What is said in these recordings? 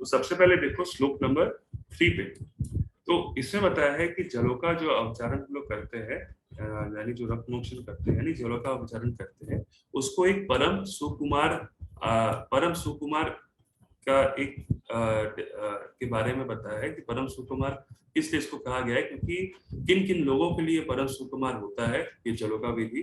सबसे पहले देखो श्लोक नंबर 3 पे। तो इसमें बताया है कि जलों का जो अवचारण हम लोग करते हैं, यानी जो रक्त मोक्षण करते हैं, यानी जलों का अवचारण करते हैं, उसको एक परम सुकुमार का एक के बारे में बताया है कि परम सुकुमार इसलिए इसको कहा गया है क्योंकि किन किन लोगों के लिए परम सुकुमार होता है ये जलों का विधि।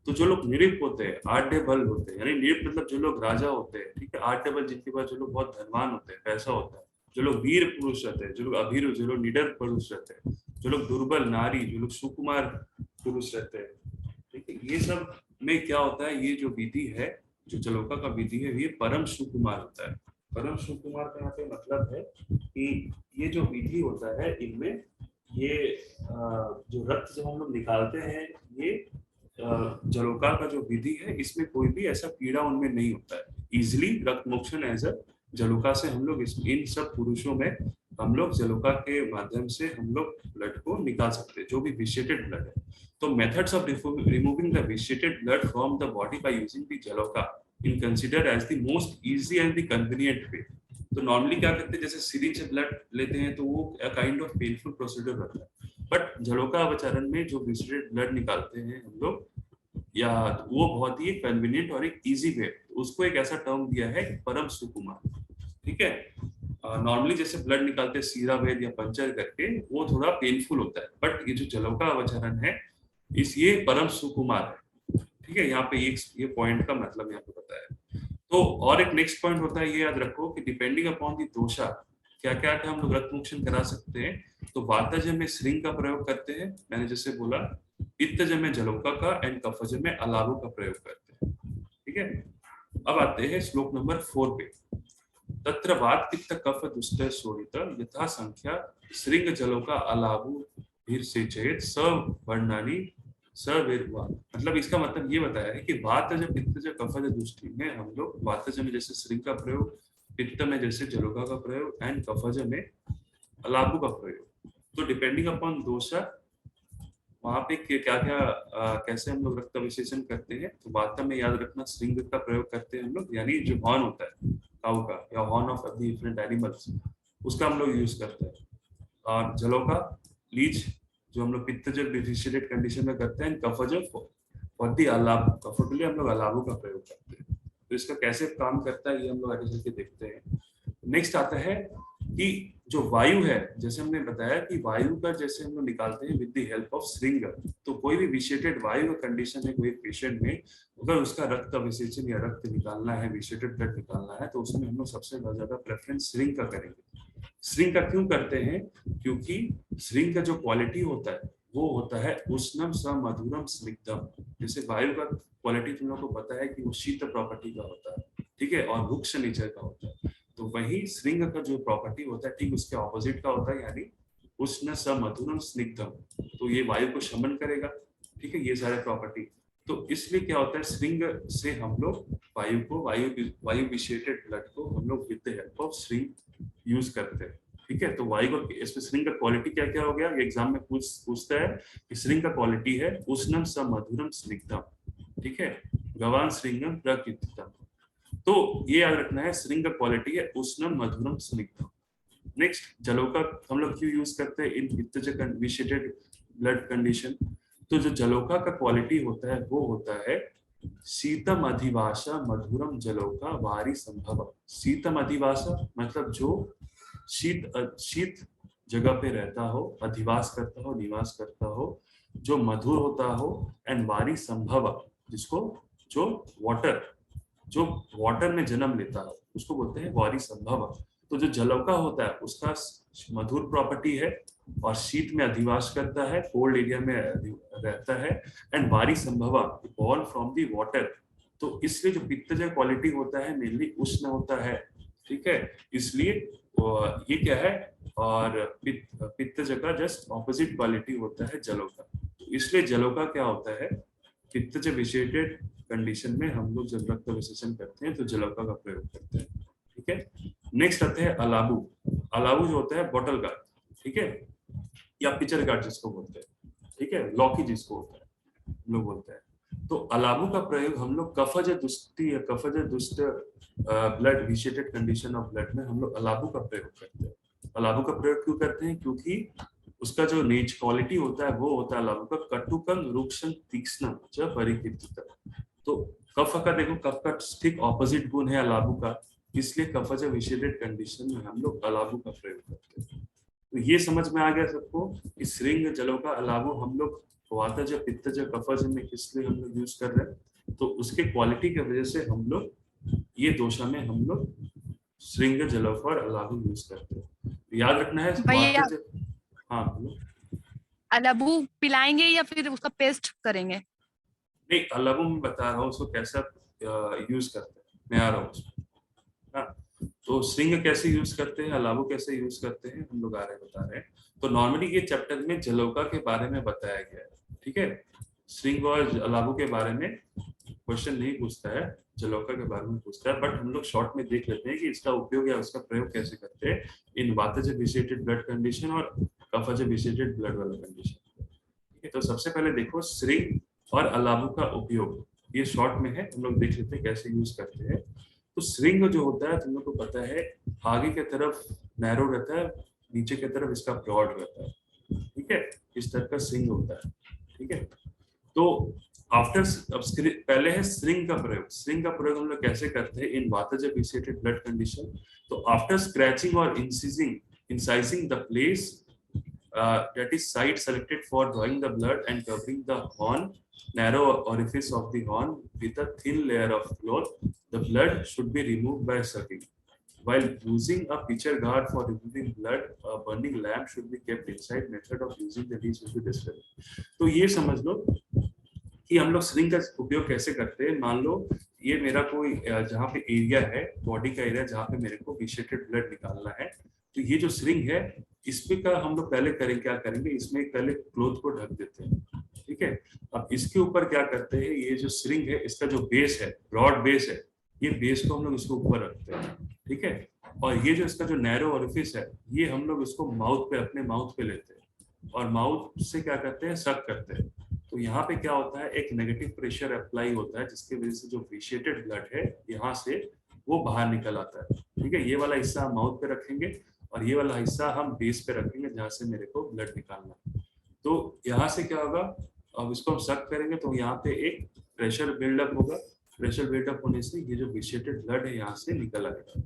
तो जो लोग निरीप होते हैं, आढ़ बल होते हैं, यानी निरीप मतलब जो लोग राजा होते हैं, ठीक है, आढ़ बल जिनके पास, जो लोग बहुत धनवान होते हैं, पैसा होता है, जो लोग वीर पुरुष रहते हैं, जो लोग अभीर, जो लोग निडर पुरुष रहते हैं, जो लोग दुर्बल नारी, जो लोग सुकुमार पुरुष रहते हैं, ठीक है, ये सब में क्या होता है, ये जो विधि है, जो जलोका का विधि है, ये परम सुकुमार होता है। परम सुकुमार का यहाँ पे मतलब है कि ये जो विधि होता है, इनमें ये जो रक्त जब हम लोग निकालते हैं, ये जलोका का जो विधि है, इसमें कोई भी ऐसा पीड़ा उनमें नहीं होता है। इजिली रक्त मोक्षण एज अ जलोका से हम लोग इन सब पुरुषों में हम लोग जलोका के माध्यम से हम लोग ब्लड को निकाल सकते हैं, जो भी विशिएटेड ब्लड है। तो methods of removing the vitiated blood from the body by using the जलोका in considered as the most easy and the convenient way. तो नॉर्मली क्या करते हैं, जैसे सिरिंज से ब्लड लेते हैं तो वो काइंड ऑफ पेनफुल प्रोसीजर रहता है, बट जलोका अवचारण में जो विशिएटेड ब्लड निकालते हैं हम लोग, या वो बहुत ही कन्वीनियंट और एक इजी वे, उसको एक ऐसा टर्म दिया है परम सुकुमार। ठीक है, नॉर्मली जैसे ब्लड निकालते हैं सीरा वेद या पंचर करके, वो थोड़ा पेनफुल होता है, बट ये जो जलोका अवचारण है, ये परम सुकुमार है। ठीक है, यहाँ पे ये पॉइंट का मतलब यहाँ पे बताया। तो और एक नेक्स्ट पॉइंट होता है, ये याद रखो कि डिपेंडिंग अपॉन दी दोषा क्या क्या हम लोग रक्त मोक्षण करा सकते हैं। तो वातज में श्रृंग का प्रयोग करते हैं, मैंने जैसे बोला, पित्तज में जलोका का एंड कफज में अलावु का प्रयोग करते हैं। ठीक है, अब आते हैं श्लोक नंबर 4 पे। तत्र वात पित्त कफ दुष्ट शोणित यथा संख्या श्रृंग जलोका अलावु भीर से चेत स वर्णानी सवेदवा। मतलब इसका मतलब ये बताया है कि वातज पित्तज कफज दुष्टि में हम लोग वातज में जैसे श्रृंग का प्रयोग, पित्त में जैसे जलोका का प्रयोग एंड कफज में अलावु का प्रयोग। तो डिपेंडिंग अपॉन दोषा वहां पे क्या क्या कैसे हम लोग रक्त विशेषण करते हैं। तो वाता में याद रखना श्रृंग का प्रयोग करते हैं हम लोग, यानी जो हॉर्न होता है काऊ का या हॉर्न ऑफ डिफरेंट एनिमल्स, उसका हम लोग यूज करते हैं। और जलों का लीच जो हम लोग पित्तजल डिफिशिएटेड कंडीशन में करते हैं, कफज फॉर दी अलाव, कफ के लिए हम लोग अलावों का प्रयोग करते हैं। तो इसका कैसे काम करता है ये हम लोग आगे चल के देखते हैं। नेक्स्ट आता है कि जो वायु है, जैसे हमने बताया कि वायु का जैसे हम लोग निकालते हैं विद द हेल्प ऑफ श्रृंग। तो कोई भी विशिएटेड वायु का कंडीशन है कोई पेशेंट में, अगर उसका रक्त विसेचन या रक्त निकालना है, विशिएटेड ब्लड निकालना है, तो उसमें हम लोग सबसे ज्यादा प्रेफरेंस श्रृंग का करेंगे। श्रृंग का क्यों करते हैं, क्योंकि श्रृंग का जो क्वालिटी होता है वो होता है उष्णम स मधुरम स्निग्धम। जैसे वायु का क्वालिटी तुम लोग को पता है कि वो शीत प्रॉपर्टी का होता है, ठीक है, और रुक्ष नेचर का होता है। तो वही श्रृंग का जो प्रॉपर्टी होता है ठीक उसके ऑपोजिट का होता है, यानी उष्ण स मधुरम स्निग्धम। तो ये वायु को शमन करेगा, ठीक है, ये सारे प्रॉपर्टी। तो इसलिए क्या होता है, श्रृंग से हम लोग वायु को वायु विशिएटेड ब्लड को हम लोग with the help of Shring use करते हैं। ठीक है, तो वायु को इसमें श्रृंग का क्वालिटी क्या क्या हो गया, एग्जाम में पूछता है कि श्रृंग का क्वालिटी है उष्णम स मधुरम स्निग्धम, ठीक है, गवान श्रृंगम प्रकृतितम। तो ये याद रखना है, श्रृंग का क्वालिटी है उष्णम मधुरम स्निग्धम। नेक्स्ट, जलोका हम लोग क्यों यूज करते हैं इन पित्तज विशिएटेड ब्लड कंडीशन। तो जो जलोका का क्वालिटी होता है वो होता है शीतम अधिवासा मधुरम जलोका वारी संभव। शीतम अधिवासा मतलब जो शीत जगह पे रहता हो, अधिवास करता हो, निवास करता हो, जो मधुर होता हो, एंड वारी संभव जिसको जो वाटर में जन्म लेता है उसको बोलते हैं वारी संभव। तो जो जलोका होता है उसका मधुर प्रॉपर्टी है और शीत में अधिवास करता है, कोल्ड एरिया में रहता है, एंड वारी संभव बॉर्न फ्रॉम दी वाटर। तो इसलिए जो पित्तज क्वालिटी होता है मेनली उष्ण होता है, ठीक है, इसलिए ये क्या है, और पित्तज का जस्ट ऑपोजिट क्वालिटी होता है जलोका। तो इसलिए जलोका क्या होता है, पित्तज विशिएटेड कंडीशन में हम लोग जब रक्त विशेषण करते हैं तो जलोका का प्रयोग करते हैं। ठीक है, नेक्स्ट आते हैं अलाबू। अलाबू जो होता है बॉटल गार्ड, ठीक है, या पिचर गार्ड जिसको बोलते हैं, ठीक है, लॉकी जिसको होता है लोग बोलते हैं। तो अलाबू का प्रयोग हम लोग कफज दुष्टि या कफज दुष्ट ब्लड विशिएटेड कंडीशन ऑफ ब्लड में हम लोग अलाबू का प्रयोग करते हैं। अलाबू का प्रयोग क्यों करते हैं? क्योंकि उसका जो नेच क्वालिटी होता है वो होता है अलाबू का कटुकम रुक्षम तीक्ष्ण च परिकीर्तित। तो कफ का देखो, कफ का ठीक ऑपोजिट गुण है अलाबू का, इसलिए कफज विशिएटेड कंडीशन में हम लोग अलाबू का प्रयोग करते हैं। तो ये समझ में आ गया सबको कि श्रृंग जलों का अलाबू हम लोग वातज पित्तज कफज में किस लिए हम लोग यूज कर रहे हैं, तो उसके क्वालिटी की वजह से हम लोग ये दोषा में हम लोग श्रृंग जलों और अलाबू यूज करते हैं। तो याद रखना है भैया वातज। हाँ बोलो। अलाबू पिलाएंगे या फिर उसका पेस्ट करेंगे? नहीं, अलाबू मैं बता रहा हूँ उसको कैसा यूज करते हैं, मैं आ रहा हूँ उसमें। हाँ, तो श्रृंग कैसे यूज करते हैं, अलाबू कैसे यूज करते हैं, हम लोग बता रहे हैं। तो नॉर्मली ये चैप्टर में जलौका के बारे में बताया गया है, ठीक है। श्रृंग और अलाबू के बारे में क्वेश्चन नहीं पूछता है, जलौका के बारे में पूछता है, बट हम लोग शॉर्ट में देख लेते हैं कि इसका उपयोग या उसका प्रयोग कैसे करते हैं इन वातज विशिएटेड ब्लड कंडीशन और कफज विशिएटेड ब्लड वाला कंडीशन। ठीक है, तो सबसे पहले देखो श्रृंग और अलाबू का उपयोग, ये शॉर्ट में है, हम लोग देख लेते हैं कैसे यूज करते हैं। तो श्रृंग जो होता है तुम लोग को पता है आगे की तरफ नैरो रहता है, नीचे की तरफ इसका ब्रॉड रहता है, ठीक है, इस तरह का श्रृंग होता है, ठीक है। तो आफ्टर, अब पहले है श्रृंग का प्रयोग। श्रृंग का प्रयोग हम लोग कैसे करते हैं इन वातज विशिएटेड ब्लड कंडीशन। तो आफ्टर स्क्रैचिंग और incising the place that is site selected for drawing the blood and covering the horn, narrow orifice of the horn with a thin layer of cloth, the blood should be removed by sucking. While using a pitcher guard for removing blood, a burning lamp should be kept inside. Method of using the leaves will be described. तो ये समझ लो कि हम लोग श्रृंग का उपयोग कैसे करते हैं। मान लो ये मेरा कोई जहाँ पे एरिया है, बॉडी का एरिया जहाँ पे मेरे को विशिएटेड ब्लड निकालना है, तो ये जो श्रृंग है इसमें का हम लोग पहले करेंगे, क्या करेंगे, इसमें पहले क्लोथ को ढक देते हैं, ठीक है। अब इसके ऊपर क्या करते हैं, ये जो श्रृंग है इसका जो बेस है, ब्रॉड बेस है, ये बेस को हम लोग इसके ऊपर रखते हैं, ठीक है। और ये जो इसका जो नैरो ऑरिफिस है, ये हम लोग इसको माउथ पे, अपने माउथ पे लेते हैं और माउथ से क्या करते हैं, सक करते हैं। तो यहाँ पे क्या होता है, एक नेगेटिव प्रेशर अप्लाई होता है जिसकी वजह से जो विशिएटेड ब्लड है यहाँ से वो बाहर निकल आता है, ठीक है। ये वाला हिस्सा हम माउथ पे रखेंगे और ये वाला हिस्सा हम बेस पे रखेंगे जहाँ से मेरे को ब्लड निकालना है। तो यहाँ से क्या होगा, अब इसको हम सक करेंगे तो यहाँ पे एक प्रेशर बिल्डअप होगा, प्रेशर बिल्डअप होने से ये जो विशिएटेड ब्लड है यहाँ से निकल आएगा।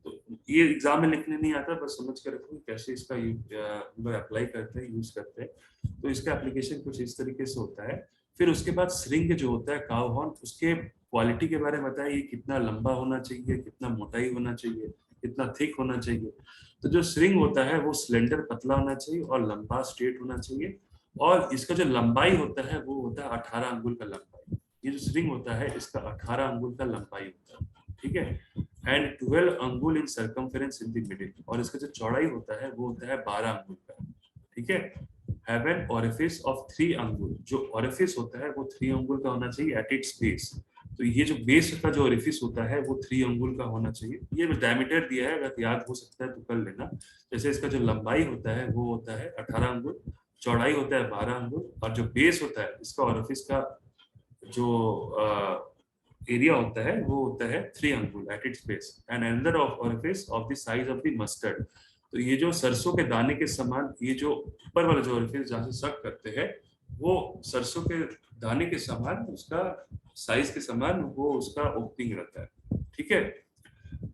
तो ये एग्जाम में लिखने नहीं आता, बस समझ कर रखो कैसे इसका अप्लाई करते हैं, यूज करते हैं। तो इसका एप्लीकेशन कुछ इस तरीके से होता है। फिर उसके बाद श्रृंग जो होता है, काव हॉर्न, उसके क्वालिटी के बारे में बताइए, कितना लंबा होना चाहिए, कितना मोटाई होना चाहिए, कितना थिक होना चाहिए। तो जो श्रृंग होता है वो स्लेंडर पतला होना चाहिए और लंबा स्ट्रेट होना चाहिए। और इसका जो लंबाई होता है वो होता है 18 अंगुल का लंबाई। ये जो श्रृंग होता है इसका 18 अंगुल का लंबाई होता है, ठीक है। एंड 12 अंगुल इन सर्कमफेरेंस इन द मिडिल, और इसका जो चौड़ाई होता है वो होता है 12 अंगुल का, ठीक है। हैव एन ओरिफिस ऑफ 3 अंगुल, जो ओरिफिस होता है वो 3 अंगुल का होना चाहिए एट इट्स बेस। तो ये जो बेस का जो ओरिफिस होता है वो 3 अंगुल का होना चाहिए। ये डायमीटर दिया है, अगर याद हो सकता है तो कर लेना। जैसे इसका जो लंबाई होता है वो होता है 18 अंगुल, चौड़ाई होता है 12 अंगुल, और जो बेस होता है इसका ओरिफिस का जो एरिया होता है वो होता है 3 अंगुल at its base. And another orifice of the size of the mustard, तो ये जो सरसों के दाने के समान, ये जो ऊपर वाला जो ओरिफिस जहाँ से सक करते हैं वो सरसों के दाने के समान, उसका साइज के समान वो उसका ओपनिंग रहता है, ठीक है।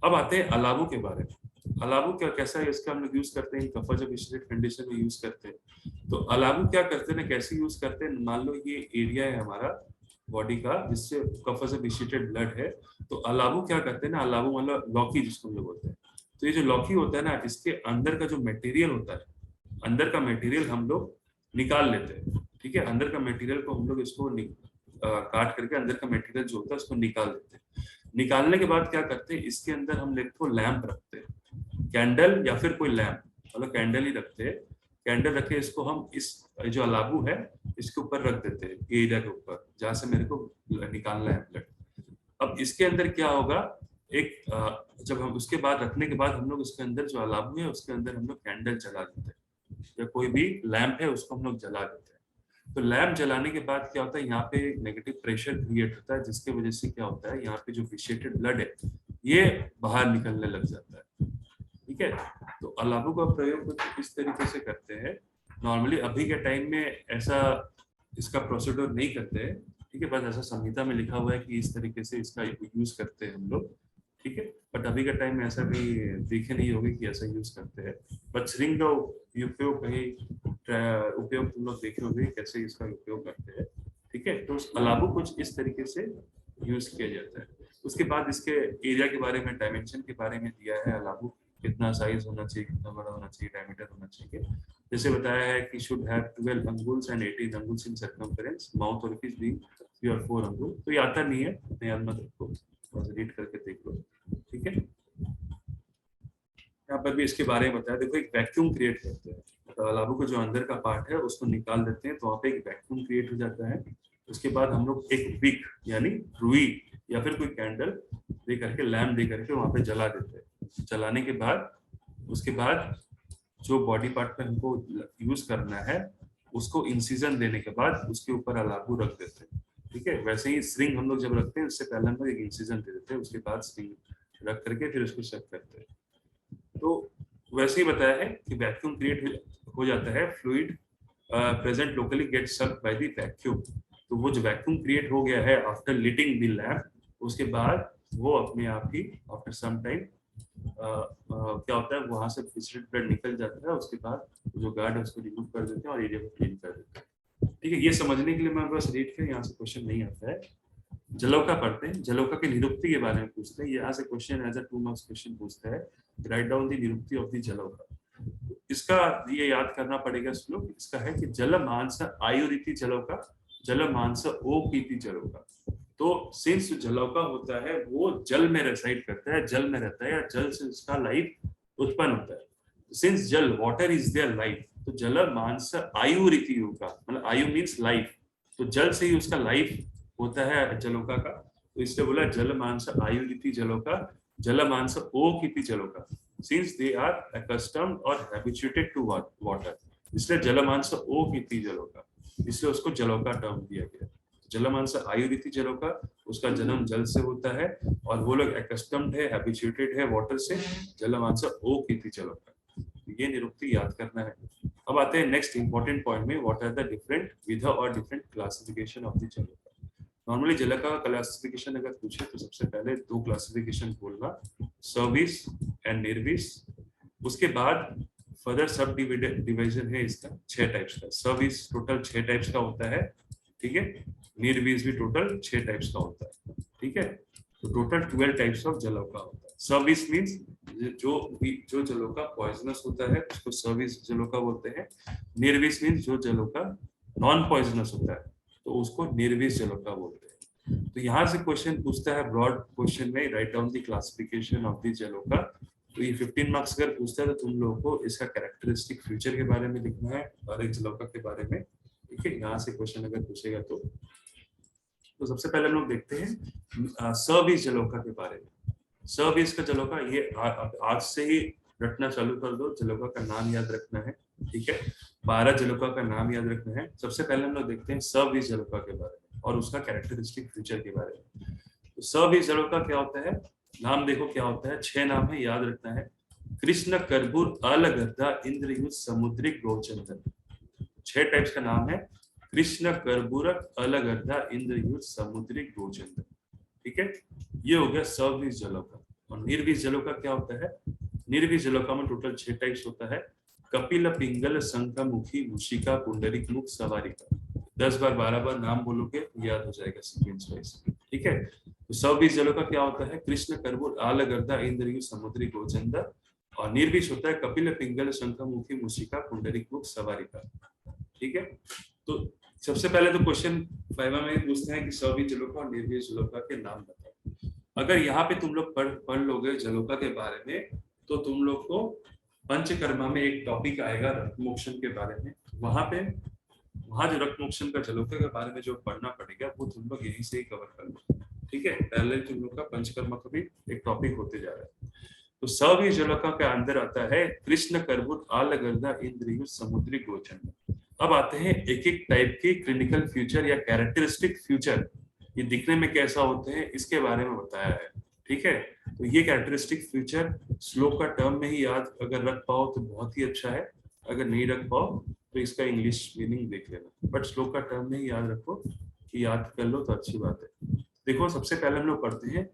अब आते हैं अलाबू के बारे में। अलाबू क्या, कैसा है इसका हम लोग यूज करते हैं, कफज विशिएटेड कंडीशन में यूज करते हैं। तो अलाबू क्या करते हैं, कैसे यूज करते हैं, मान लो ये एरिया है हमारा बॉडी का जिससे कफज विशिएटेड ब्लड है। तो अलाबू क्या करते हैं ना, अलाबू मतलब लौकी जिसको हम लोग बोलते हैं। तो ये जो लौकी होता है ना, इसके अंदर का जो मटेरियल होता है, अंदर का मटेरियल हम लोग निकाल लेते हैं, ठीक है। अंदर का मटेरियल को हम लोग इसको काट करके अंदर का मटेरियल जो होता है उसको निकाल देते हैं। निकालने के बाद क्या करते हैं, इसके अंदर हम देखो लैंप रखते हैं, कैंडल या फिर कोई लैंप, मतलब कैंडल ही रखते हैं। कैंडल रखे इसको हम इस जो अलाबू है इसके ऊपर रख देते हैं, एरिया के ऊपर जहाँ से मेरे को निकालना है ब्लड। अब इसके अंदर क्या होगा, एक जब हम उसके बाद रखने के बाद हम लोग उसके अंदर जो अलाबू है उसके अंदर हम लोग कैंडल जला देते हैं या कोई भी लैंप है उसको हम लोग जला देते हैं। तो लैम्प जलाने के बाद क्या होता है, यहाँ पे नेगेटिव प्रेशर क्रिएट होता है, जिसके वजह से क्या होता है, यहाँ पे जो विशिएटेड ब्लड है ये बाहर निकलने लग जाता है। ठीक है, तो अलाबू का प्रयोग कुछ इस तरीके से करते हैं। नॉर्मली अभी के टाइम में ऐसा इसका प्रोसीड्योर नहीं करते हैं, ठीक है, बस ऐसा संहिता में लिखा हुआ है कि इस तरीके से इसका यूज करते हैं हम लोग, ठीक है, बट अभी के टाइम में ऐसा भी देखे नहीं होगी कि ऐसा यूज करते हैं। बट श्रिंग का उपयोग कहीं उपयोग तुम लोग देखे होंगे कैसे इसका उपयोग करते हैं, ठीक है। तो अलाबू कुछ इस तरीके से यूज किया जाता है। उसके बाद इसके एरिया के बारे में, डायमेंशन के बारे में दिया है अलाबू, कितना साइज होना चाहिए, कितना बड़ा होना चाहिए, डायमीटर होना चाहिए। जैसे बताया है कि शुड हैव 12 अंगुल्स एंड 18 अंगुल्स in circumference, mouth orifice being 3 और 4 अंगुल। तो ये आता नहीं है, याद मत रखो, बस रीड करके देख लो, ठीक है। यहाँ पर भी इसके बारे में बताया, देखो एक वैक्यूम क्रिएट करते हैं, तो अलाबू का जो अंदर का पार्ट है उसको निकाल देते हैं, तो वहाँ पे एक वैक्यूम क्रिएट हो जाता है। उसके बाद हम लोग एक विक यानी रुई या फिर कोई कैंडल दे करके, लैम्प दे करके वहाँ पे जला देते हैं। जलाने के बाद उसके बाद जो बॉडी पार्ट पे हमको यूज करना है उसको इंसिजन देने के बाद उसके ऊपर अलाबू रख देते हैं, ठीक है। वैसे ही स्ट्रिंग हम लोग जब रखते हैं उससे पहले हम लोग एक इंसिजन दे देते हैं, उसके बाद स्ट्रिंग रख करके फिर उसको सेट करते हैं। तो वैसे ही बताया है कि वैक्यूम क्रिएट हो जाता है, fluid present locally get sucked by the vacuum. तो वो जो वैक्यूम क्रिएट हो गया है आफ्टर लिटिंग द लैम्प, उसके बाद वो अपने आप ही आफ्टर सम टाइम क्या होता है, वहां से फिस्टेड ब्लड निकल जाता है। उसके बाद जो गार्ड है उसको रिमूव कर देते हैं और एरिया को क्लीन कर देते हैं, ठीक है। ये समझने के लिए मैं बस रीड के यहाँ से क्वेश्चन नहीं आता है। जलौका पढ़ते हैं, जलौका की निरुक्ति के बारे में पूछते हैं। यहाँ से question as a 2 marks question पूछता है, राइट डाउन द निरुक्ति ऑफ द जलौका। इसका ये याद करना पड़ेगा श्लोक, इसका है कि जल मांस आयुरिति जलौका, जल मांस ओ पीति जलौका। तो सिंस जो जलौका होता है वो जल में रेसाइड करता है, जल में रहता है, या जल से उसका लाइफ उत्पन्न होता है। सिंस जल, वाटर इज देयर लाइफ, तो जल मांस आयु रीति होगा, मतलब आयु मीन्स लाइफ, तो जल से ही उसका लाइफ होता है जलौका का। तो इसलिए बोला जल मांस आयु रीति जलौका, जल मांस ओ कीति जलौका, सिंस दे आर अकस्टम्ड और हैबिचुएटेड टू वाटर, इसलिए जल मांस ओ कीति जलौका, इसलिए उसको जलौका टर्म दिया गया। जलमांस आयुरीति जलौका, उसका जन्म जल से होता है और वो लोग एक्स्टम्ड है, हैबिचुएटेड है वाटर से, जलमांस ओ कीति जलौका। ये निरुक्ति याद करना है। अब आते हैं नेक्स्ट इंपॉर्टेंट पॉइंट में, व्हाट आर द डिफरेंट विधा और डिफरेंट क्लासिफिकेशन ऑफ द जलौका। नॉर्मली जल का क्लासिफिकेशन अगर पूछे तो सबसे पहले 2 क्लासिफिकेशन बोलना, सर्विस एंड निर्विस। उसके बाद फर्दर सब डिवीजन है इसका 6 टाइप्स का। सर्विस टोटल 6 टाइप्स का होता है, ठीक है। निर्विस भी टोटल 6 टाइप्स का होता है, ठीक है। तो टोटल 12 टाइप्स ऑफ जलौका होता है। सर्विस मींस जो जलौका पॉइजनस होता है उसको सर्विस जलौका बोलते हैं। निर्विस मींस जो जलौका नॉन पॉइजनस होता है तो उसको निर्विस जलौका बोलते हैं। तो यहाँ से क्वेश्चन पूछता है ब्रॉड क्वेश्चन में, write down the classification of the जलौका। तो ये 15 मार्क्स अगर पूछता है तो तुम लोगों को इसका कैरेक्टरिस्टिक फीचर के बारे में लिखना है और एक जलौका के बारे में, ठीक है। यहाँ से क्वेश्चन अगर पूछेगा तो सबसे पहले हम लोग देखते हैं सर्विस जलौका के बारे में। सर्विस का जलौका ये आज से ही रटना चालू कर दो, जलौका का नाम याद रखना है, ठीक है। 12 जलौका का नाम याद रखना है। सबसे पहले हम लोग देखते हैं सर्विस जलौका के बारे में और उसका कैरेक्टरिस्टिक फीचर के बारे में। तो सर्विस जलौका क्या होता है, नाम देखो क्या होता है, 6 नाम है, याद रखना है। कृष्ण, कर्बूर, अलगद्दा, इंद्रयुत, समुद्रिक, गोचंदन। 6 टाइप्स का नाम है, कृष्ण, कर्बूरक, अलगद्दा, इंद्रयुत, समुद्रिक, गोचंदन, ठीक है। ये हो गया सर्विस जलौका। और निर्विस जलौका क्या होता है, निर्विस जलौका में टोटल 6 टाइप्स होता है। कपिल, पिंगल, शंखमुखी, मूषिका, पुंडरीक मुख, सवारिका। 10 बार 12 बार नाम बोलोगे याद हो जाएगा सीक्वेंस वाइज, ठीक है। तो सर्विस जलौका क्या होता है, कृष्ण, कर्बूर, अलगद्दा, इंद्रयुत, समुद्रिक, गोचंदन। और निर्विस होता है कपिल, पिंगल, शंखमुखी, मूषिका, पुंडरीक मुख, सवारिका, ठीक है। तो सबसे पहले तो क्वेश्चन 5 में पूछते हैं कि सर्विस जलौका और निर्विस जलौका के नाम बताओ। अगर यहाँ पे तुम लोग पढ़ लोगे जलौका के बारे में तो तुम लोग को पंचकर्मा में एक टॉपिक आएगा रक्त मोक्षण के बारे में। वहां जो रक्त मोक्षण का जलौका के बारे में जो पढ़ना पड़ेगा वो तुम लोग यहीं से ही कवर कर लो, ठीक है। पहले तुम लोग का पंचकर्मा का भी एक टॉपिक होते जा रहा है। तो सर्विस जलौका के अंदर आता है कृष्ण, कर्बूर, अलगद्दा, इंद्रयुत, समुद्रिक, गोचंदन। अब आते हैं एक एक टाइप के क्लिनिकल फीचर या कैरेक्टरिस्टिक फीचर, ये दिखने में कैसा होते हैं इसके बारे में बताया है। ठीक है, तो ये कैरेक्टरिस्टिक फीचर श्लोक का टर्म में ही याद अगर रख पाओ तो बहुत ही अच्छा है, अगर नहीं रख पाओ तो इसका इंग्लिश मीनिंग देख लेना, बट श्लोक का टर्म में ही याद रखो कि याद कर लो तो अच्छी बात है। देखो सबसे पहले हम लोग पढ़ते हैं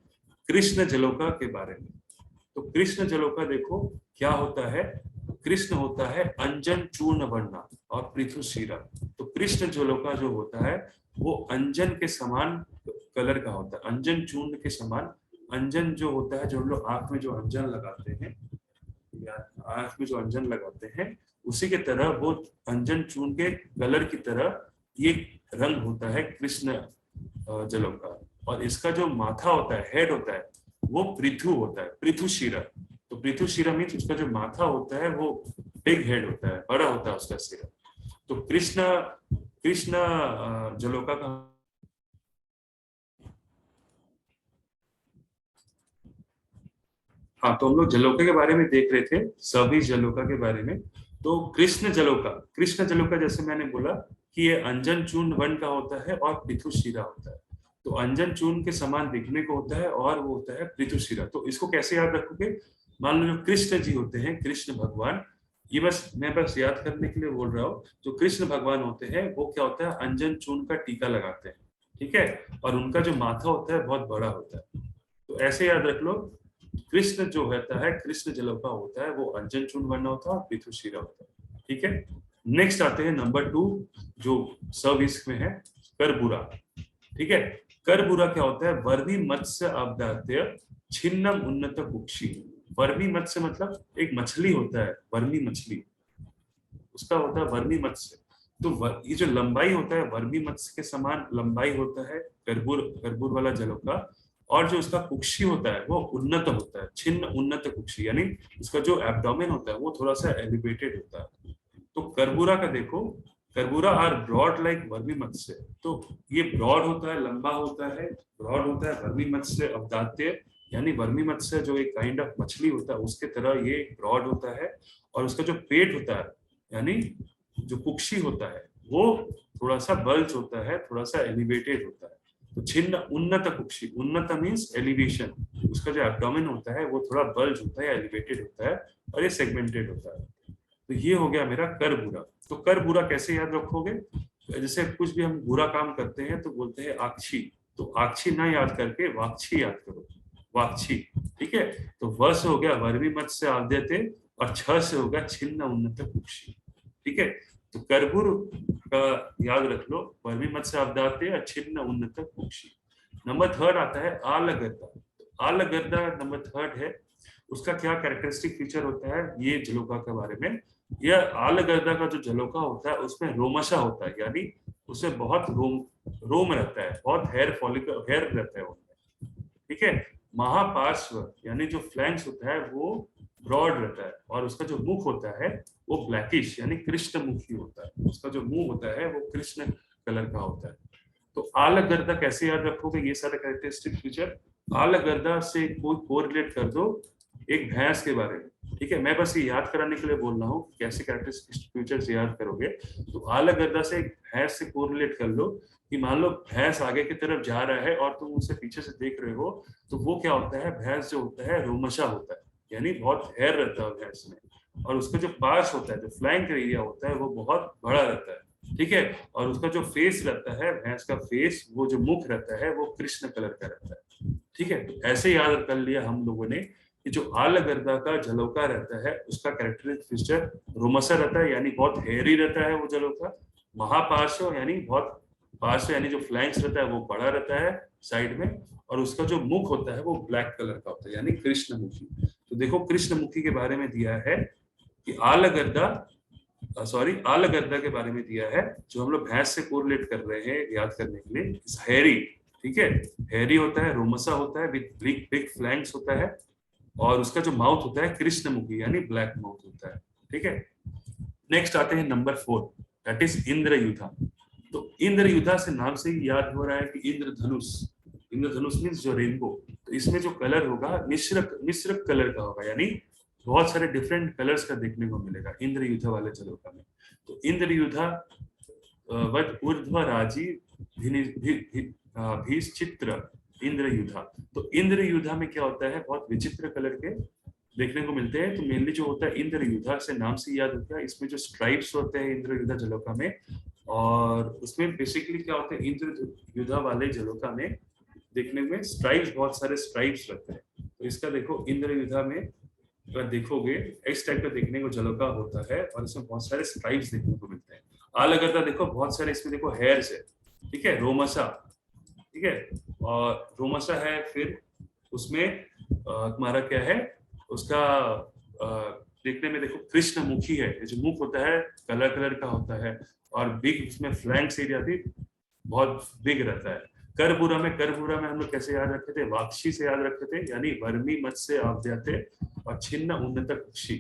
कृष्ण जलोका के बारे में। तो कृष्ण जलोका देखो क्या होता है, कृष्ण होता है अंजन चूर्ण वर्णा और पृथु शीरा। तो कृष्ण जलोका जो होता है वो अंजन के समान कलर का होता है, अंजन चूर्ण के समान। अंजन जो होता है, जो हम लोग आंख में जो अंजन लगाते हैं या आंख में जो अंजन लगाते हैं उसी के तरह वो अंजन चूर्ण के कलर की तरह ये रंग होता है कृष्ण जलोका। और इसका जो माथा होता है, हेड होता है, वो पृथु होता है, पृथु शिरा। तो पृथु शिरा मीन्स उसका जो माथा होता है वो बिग हेड होता है, बड़ा होता है उसका सिरा। तो कृष्ण कृष्ण जलोका का हाँ, तो हम लोग जलोका के बारे में देख रहे थे, सभी जलोका के बारे में। तो कृष्ण जलोका जैसे मैंने बोला कि ये अंजन चूर्ण वर्ण का होता है और पृथु शिरा होता है। तो अंजन चूर्ण के समान दिखने को होता है और वो होता है पृथु शिरा। तो इसको कैसे याद रखोगे, मान लो जो कृष्ण जी होते हैं, कृष्ण भगवान, ये मैं बस याद करने के लिए बोल रहा हूँ। जो कृष्ण भगवान होते हैं वो क्या होता है, अंजन चूर्ण का टीका लगाते हैं, ठीक है, और उनका जो माथा होता है बहुत बड़ा होता है। तो ऐसे याद रख लो, कृष्ण जो होता है, कृष्ण जलोका होता है, वो अंजन चूर्ण वर्ण होता है और पृथु शिरा होता है। ठीक है, नेक्स्ट आते हैं नंबर 2 जो सविस्क में है, करबुरा। ठीक है, करबुरा क्या होता है, वर्मी मत्स्य अवदात्य छिन्नम उन्नत कुक्षी। वर्मी मत्स्य मतलब एक मछली होता है, वर्मी मछली, उसका होता है वर्मी मत्स्य। तो ये जो लंबाई होता है वर्मी मत्स्य के समान लंबाई होता है करबूर वाला जलों का। और जो उसका कुक्षी होता है वो उन्नत होता है, छिन्न उन्नत कुक्षी, यानी उसका जो एब्डोमेन होता है वो थोड़ा सा एलिवेटेड होता है। तो करबूरा का देखो, करबूरा आर ब्रॉड लाइक वर्मी मत्स्य। तो ये ब्रॉड होता है, लंबा होता है, ब्रॉड होता है, वर्मी मत्स्य अवदात्य यानी वर्मी मत्स्य जो एक काइंड ऑफ मछली होता है उसके तरह ये ब्रॉड होता है। और उसका जो पेट होता है यानी जो कुक्षी होता है वो थोड़ा सा बल्ज होता है, थोड़ा सा एलिवेटेड होता है। तो छिन्न उन्नत कुक्षी, उन्नत मीन्स एलिवेशन, उसका जो एब्डोमेन होता है वो थोड़ा बल्ज होता है, एलिवेटेड होता है और ये सेगमेंटेड होता है। तो ये हो गया मेरा कर बुरा। तो कर बुरा कैसे याद रखोगे, जैसे कुछ भी हम बुरा काम करते हैं तो बोलते हैं आक्षी, तो आक्षी ना याद करके वाक्षी याद करो, वाक्षी। ठीक है, तो व से हो गया वर्मी मत से आद्यते और छ से हो गया छिन्न उन्नत कुक्षी। ठीक है, तो करबुर का याद रख लो, वर्मी मत से आद्यते और छिन्न उन्नत कुक्षी। नंबर 3 आता है आलगर्दा। आलगर्दा नंबर 3 है, उसका क्या कैरेक्टरिस्टिक फीचर होता है ये जलोका के बारे में। यह आलगर्दा का जो जलोका होता है उसमें रोमशा होता है, यानी उसमें बहुत रोम रहता है, बहुत हेयर फॉलिकल हेयर रहता है उनमें। ठीक है, महापार्श्व यानी जो फ्लैंक्स होता है वो ब्रॉड रहता है और उसका जो मुख होता है वो ब्लैकिश यानी कृष्ण मुखी होता है, उसका जो मुंह होता है वो कृष्ण कलर का होता है। तो आलगर्दा कैसे याद रखोगे ये सारे कैरेक्टरिस्टिक फीचर, आलगर्दा से कोई कोरिलेट कर दो एक भैंस के बारे में। ठीक है, मैं बस ये याद कराने के लिए बोल रहा हूँ कैसे कैरेक्टरिस्टिक फीचर्स याद करोगे। तो आलगर्दा से एक भैंस से कोरिलेट कर लो कि मान लो भैंस आगे की तरफ जा रहा है और तुम उसे पीछे से देख रहे हो, तो वो क्या होता है, भैंस जो होता है रोमशा होता है, यानी बहुत हेयर रहता है भैंस में। और उसका जो पार्श होता है, जो फ्लैंक एरिया होता है वो बहुत बड़ा रहता है। ठीक है, और उसका जो फेस रहता है भैंस का फेस, वो जो मुख रहता है वो कृष्ण कलर का रहता है। ठीक है, तो ऐसे याद कर लिया हम लोगों ने कि जो आलगर्दा का जलोका रहता है उसका कैरेक्टरिस्टिक फीचर रोमशा रहता है, यानी बहुत हेयरी रहता है वो जलोका। महापार्श्व यानी बहुत पार्श्व यानी जो फ्लैंक्स रहता है वो बड़ा रहता है साइड में। और उसका जो मुख होता है वो ब्लैक कलर का होता है, यानी कृष्णमुखी। तो देखो कृष्णमुखी के बारे में दिया है कि आलगर्दा के बारे में दिया है, जो हम लोग भैंस से कोरिलेट कर रहे हैं याद करने के लिए, हैरी। ठीक है, हैरी होता है, रोमसा होता है, विद बिग बिग फ्लैंक्स होता है और उसका जो माउथ होता है कृष्णमुखी यानी ब्लैक माउथ होता है। ठीक है, नेक्स्ट आते हैं नंबर 4, दैट इज इंद्रयुधा। तो इंद्रयुधा से नाम से ही याद हो रहा है कि इंद्रधनुष, इंद्रधनुष मीन्स जो रेनबो। तो इसमें जो कलर होगा मिश्र कलर का होगा, यानी बहुत सारे डिफरेंट कलर्स का देखने को मिलेगा इंद्रयुधा वाले जलोका में। तो इंद्रयुधा वद ऊर्ध्व राजी भीश्चित्र इंद्र युधा। तो इंद्र युधा में क्या होता है, बहुत विचित्र कलर के देखने को मिलते हैं। तो मेनली जो होता है इंद्र युधा से नाम से याद होता है, इसमें जो स्ट्राइप्स होते हैं इंद्र युधा जलोका में, और उसमें बेसिकली क्या होता है इंद्र युधा वाले जलोका में देखने में स्ट्राइप्स, बहुत सारे स्ट्राइप्स रहते हैं। तो इसका देखो इंद्र युधा में अगर देखोगे इस टाइप का देखने को जलोका होता है, और इसमें बहुत सारे स्ट्राइप्स देखने को मिलते हैं। अलग देखो बहुत सारे इसमें देखो हेयर्स है, ठीक है, रोमसा, ठीक है, और रोमसा है। फिर उसमें तुम्हारा क्या है उसका देखने में देखो कृष्ण मुखी है, जो मुख होता है कलर कलर का होता है, और बिग उसमें फ्लैंक्स एरिया भी बहुत बिग रहता है। करबूरा में हम लोग कैसे याद रखते थे, वाक्षी से याद रखते थे, यानी वर्मी मत्स्य से आप जाते, और छिन्न उन्नत पक्षी।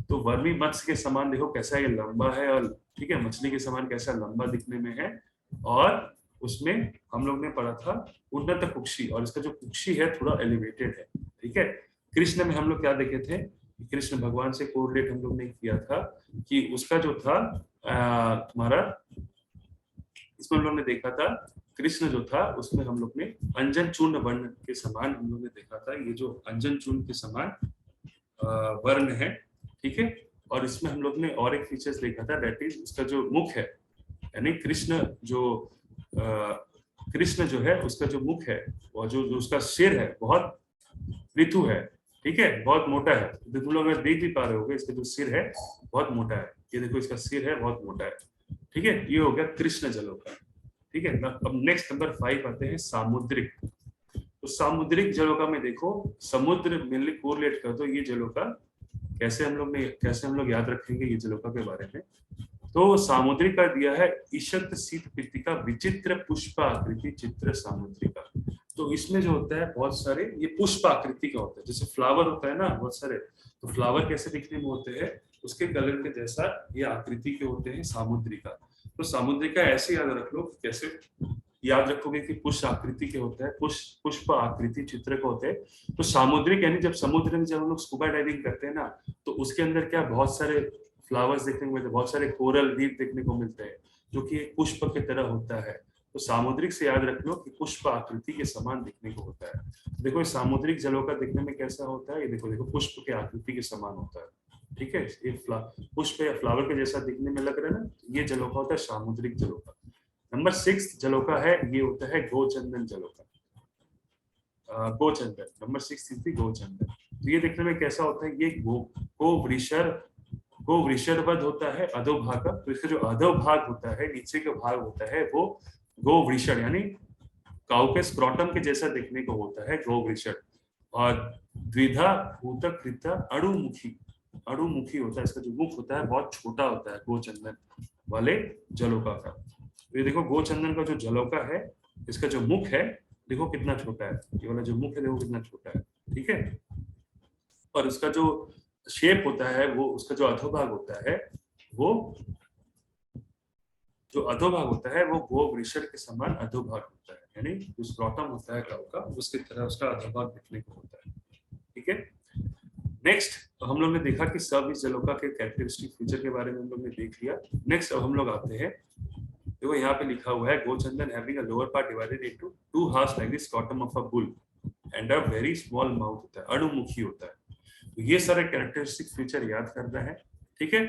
तो वर्मी मत्स्य के समान देखो कैसा ये लंबा है, और ठीक है मछली के समान कैसा लंबा दिखने में है। और उसमें हम लोग ने पढ़ा था उन्नत कुक्षी, और इसका जो कुक्षी है थोड़ा एलिवेटेड है, ठीक है। कृष्ण में हम लोग क्या देखे थे, कृष्ण भगवान से कोरिलेट हम लोग ने किया था कि उसका जो था तुम्हारा, इसमें हम लोग ने देखा था कृष्ण जो था उसमें हम लोग ने अंजन चूर्ण वर्ण के समान हम लोग ने देखा था, ये जो अंजन चूर्ण के समान वर्ण है, ठीक है। और इसमें हम लोग ने और एक फीचर्स देखा था, दैट इज उसका जो मुख है, यानी कृष्ण जो है उसका जो मुख है, और जो उसका सिर है बहुत पृथु है, ठीक है, बहुत मोटा है। तो तुम लोग अगर देख भी पा रहे होगे इसका जो सिर है बहुत मोटा है, ये देखो इसका सिर है बहुत मोटा है, ठीक है। ये हो गया कृष्ण जलोका, ठीक है। अब नेक्स्ट नंबर 5 आते हैं सामुद्रिक। तो सामुद्रिक जलोका में देखो समुद्र मिलने कोरिलेट कर दो ये जलोका, कैसे हम लोग याद रखेंगे ये जलोका के बारे में। तो सामुद्रिक का दिया है ईशत शीत कृतिका विचित्र पुष्प आकृति चित्र सामुद्रिका। तो इसमें जो होता है बहुत सारे ये पुष्प आकृति का होता है, जैसे फ्लावर होता है ना बहुत सारे, तो फ्लावर कैसे दिखने में होते हैं, उसके कलर के जैसा ये आकृति के होते हैं सामुद्रिका। तो सामुद्रिका ऐसे याद रख लो, कैसे याद रखोगे कि पुष्प आकृति के होता है, पुष्प आकृति चित्र के होते हैं। तो सामुद्रिक यानी जब समुद्र में जब हम लोग स्कूबा डाइविंग करते हैं ना, तो उसके अंदर क्या बहुत सारे फ्लावर्स देखने को मिलते हैं, बहुत सारे कोरल रीफ देखने को मिलते हैं, जो कि एक पुष्प की तरह होता है। तो सामुद्रिक से याद रख लो कि पुष्प आकृति के समान दिखने को होता है। देखो इस सामुद्रिक जलों का दिखने में कैसा होता है, ये देखो पुष्प के आकृति के समान होता है, ठीक है। ये पुष्प या फ्लावर के जैसा दिखने में लग रहा है ना, ये जलोका होता है सामुद्रिक जलोका। नंबर 6 जलोका है, ये होता है गोचंदन जलोका। गोचंदन नंबर 6 थी गोचंदन। तो ये देखने में कैसा होता है, ये गो वृषरवध होता है अधोभाग का। तो इसका जो अधोभाग होता है, नीचे का भाग होता है, वो गो वृषण यानी काउ के स्क्रॉटम के जैसा देखने को होता है गो वृषण। और द्विधा भूतक कृता अणुमुखी होता है, इसका जो मुख होता है बहुत छोटा होता है गोचंदन वाले जलोका का। तो ये देखो गोचंदन का जो जलोका है, इसका जो मुख है देखो कितना छोटा है, ये वाला जो मुख है देखो कितना छोटा है, ठीक है। और उसका जो शेप होता है, वो उसका जो अधोभाग होता है, वो जो अधोभाग होता है वो गो वृषण के समान अधोभाग होता है, यानी जो स्क्रॉटम होता है काउ का उसकी तरह उसका अधोभाग दिखने को होता है, ठीक है। नेक्स्ट हम लोग ने देखा कि सब इस जलोका के कैरेक्टरिस्टिक फीचर के बारे में हम लोग ने देख लिया। नेक्स्ट अब हम लोग आते हैं, देखो यहाँ पे लिखा हुआ है गोचंदन having a lower part divided into two halves like the scrotum of a bull and a very small mouth होता है, अणुमुखी होता है। तो ये सारे कैरेक्टरिस्टिक फीचर याद करना है, ठीक है।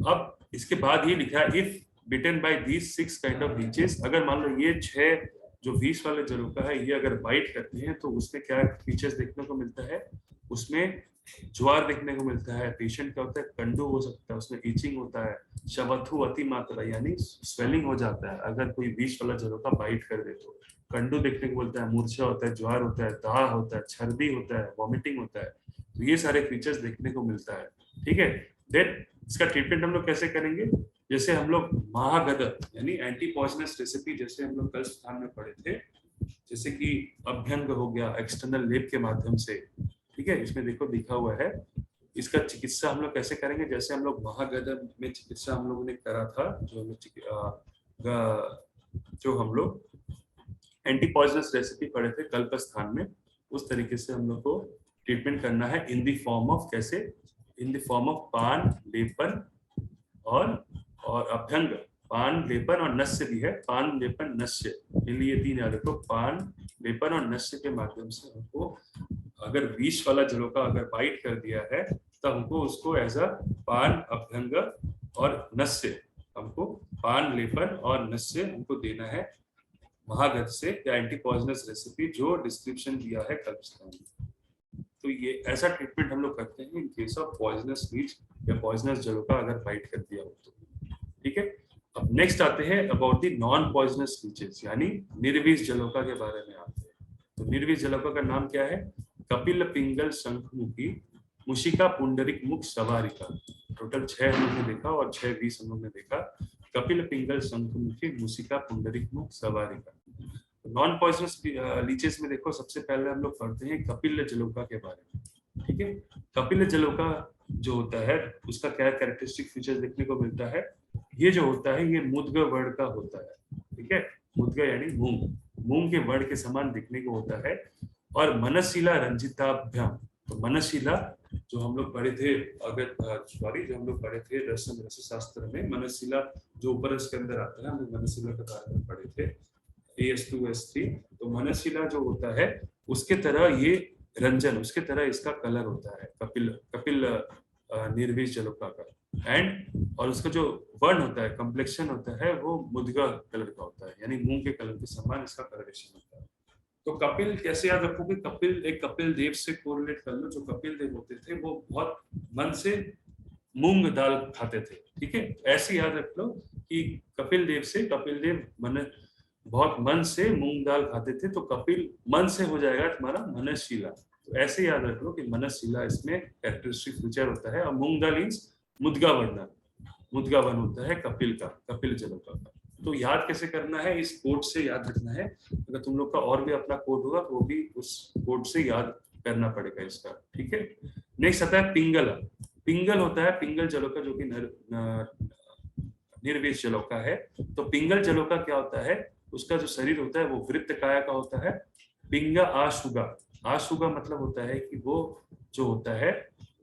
अब इसके बाद ये लिखा है if bitten by these 6 kind of leeches, अगर मान लो ये 6 जो 20 वाले जलोका है ये अगर बाइट करते हैं तो उसमें क्या फीचर्स देखने को मिलता है, उसमें ज्वार देखने को मिलता है, पेशेंट क्या होता है कंडू हो सकता है, उसमें इचिंग होता है, शवथु अति मात्रा यानी स्वेलिंग हो जाता है अगर कोई 20 वाला जलोका बाइट कर दे तो, कंडू देखने को मिलता है, मूर्छा होता है, ज्वार होता है, दाह होता है, छर्दी होता है, वॉमिटिंग होता है। तो ये सारे फीचर्स देखने को मिलता है, ठीक है। देन इसका ट्रीटमेंट हम लोग कैसे करेंगे, जैसे हम लोग महागद यानी एंटी पॉइजनस रेसिपी जैसे हम लोग कल स्थान में पढ़े थे, जैसे कि अभ्यंग हो गया एक्सटर्नल लेप के माध्यम से, ठीक है। इसमें देखो लिखा हुआ है इसका चिकित्सा हम लोग कैसे करेंगे, जैसे हम लोग महागद में चिकित्सा हम लोगों ने करा था, जो हम लोग एंटी पॉइजनस रेसिपी पढ़े थे कल्प स्थान में, उस तरीके से हम लोग को ट्रीटमेंट करना है इन द फॉर्म ऑफ, कैसे इन द फॉर्म ऑफ पान, लेपन और अभ्यंग, पान, लेपन और नस्य भी है। पान, लेपन, नस्य, इन लिए 3 याद रखो। पान, लेपन और नस्य के माध्यम से हमको अगर विष वाला जलोका अगर बाइट कर दिया है तो हमको उसको एज अ पान, अभ्यंग और नस्य, हमको पान, लेपन और नस्य हमको देना है महागत से, या एंटी पॉइजनस रेसिपी जो डिस्क्रिप्शन दिया है कल्पस्टाइन में। तो ये ऐसा ट्रीटमेंट हम लोग करते हैं in case of poisonous leech या पॉइजनस जलोका अगर बाइट कर दिया हो तो। ठीक है, अब नेक्स्ट आते हैं about the non poisonous leches, यानी निर्विष जलोका के बारे में आते हैं। तो निर्विष जलोका का नाम क्या है? कपिल पिंगल शंखमुखी मुशिका पुंडरिक मुख सवारिका। टोटल 6 हम लोग ने देखा और 6 20 हम लोग ने देखा। कपिल पिंगल शंखमुखी मुशिका पुंडरिक मुख सवारिका। नॉन पॉइजनस लीचेस में देखो, सबसे पहले हम लोग पढ़ते हैं कपिल जलोका के बारे में। ठीक है, कपिल जलोका जो होता है उसका क्या कैरेक्टरिस्टिक फीचर्स देखने को मिलता है? ये जो होता है ये मुद्ग वर्ण का होता है। ठीक है, मुद्ग यानी मूंग, मूंग के वर्ण के समान दिखने को होता है। और मनशिला रंजिताभ्याम, तो मनशिला जो हम लोग पढ़े थे, जो हम लोग पढ़े थे रस शास्त्र में, मनशिला जो उपरस के अंदर आता है, हम लोग मनशिला के बारे में पढ़े थे, AS2S3। तो मनशिला जो होता है उसके तरह ये रंजन, उसके तरह इसका कलर होता है कपिल निर्विष जलोका का। एंड और उसका जो वर्ण होता है, कम्प्लेक्शन होता है, वो मुद्गा कलर का होता है, यानी मूंग के कलर के समान इसका कलरेशन होता है। तो कपिल कैसे याद रखोगे? कपिल, एक कपिल देव से कोरिलेट कर लो। जो कपिल देव होते थे वो बहुत मन से मूंग दाल खाते थे। ठीक है, ऐसे याद रख लो कि कपिल देव बहुत मन से मूंग दाल खाते थे, तो कपिल मन से हो जाएगा तुम्हारा मनशिला। तो ऐसे याद रख लो कि मनशिला इसमें कैरेक्टरिस्टिक फीचर होता है। और मूंग दाल मीन्स मुद्गा वर्ण होता है कपिल का, कपिल जलोका का। तो याद कैसे करना है? इस कोड से याद रखना है। अगर तुम लोग का और भी अपना कोड होगा तो वो भी उस कोड से याद करना पड़ेगा इसका। ठीक है, नेक्स्ट आता है पिंगल। पिंगल होता है पिंगल जलोका, जो कि निर्विष जलोका है। तो पिंगल जलोका क्या होता है? उसका जो शरीर होता है वो वृत्त काया का होता है। पिंगा आशुगा, आशुगा मतलब होता है कि वो जो होता है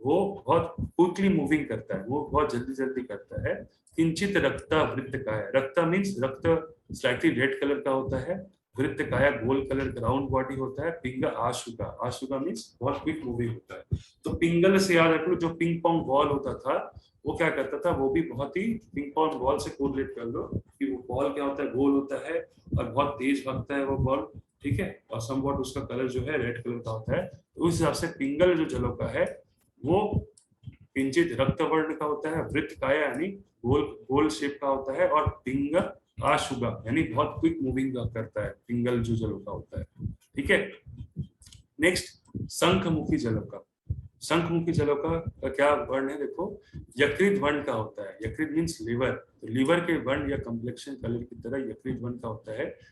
वो बहुत क्विकली मूविंग करता है, वो बहुत जल्दी जल्दी करता है। किंचित रक्ता वृत्त काया, रक्ता मीन्स रक्त स्लाइटली रेड कलर का होता है। वृत्त काया गोल कलर का राउंड बॉडी होता है। पिंगा आशुगा, आशुगा मीन्स बहुत क्विक मूविंग होता है। तो पिंगल से याद रख लो, जो पिंग पोंग बॉल होता था वो क्या करता था? वो भी बहुत ही पिंग पोंग बॉल से कोरिलेट कर लो कि वो बॉल क्या होता है, गोल होता है और बहुत तेज भागता है वो बॉल। ठीक है, और समवॉट उसका कलर जो है रेड कलर का होता है। तो उस हिसाब से पिंगल जो जलोका है वो किंचित रक्त वर्ण का होता है, वृत्त काया यानी गोल गोल शेप का होता है, और पिंग आशुगा यानी बहुत क्विक मूविंग करता है पिंगल जो जलोका होता है। ठीक है, नेक्स्ट शंखमुखी जलोका। शंखमुखी जलोका का क्या वर्ण है? देखो, यकृत वर्ण का होता है। यकृत मीन्स लिवर, तो लिवर के वर्ण या कम्प्लेक्शन कलर की तरह यकृत वर्ण का होता है।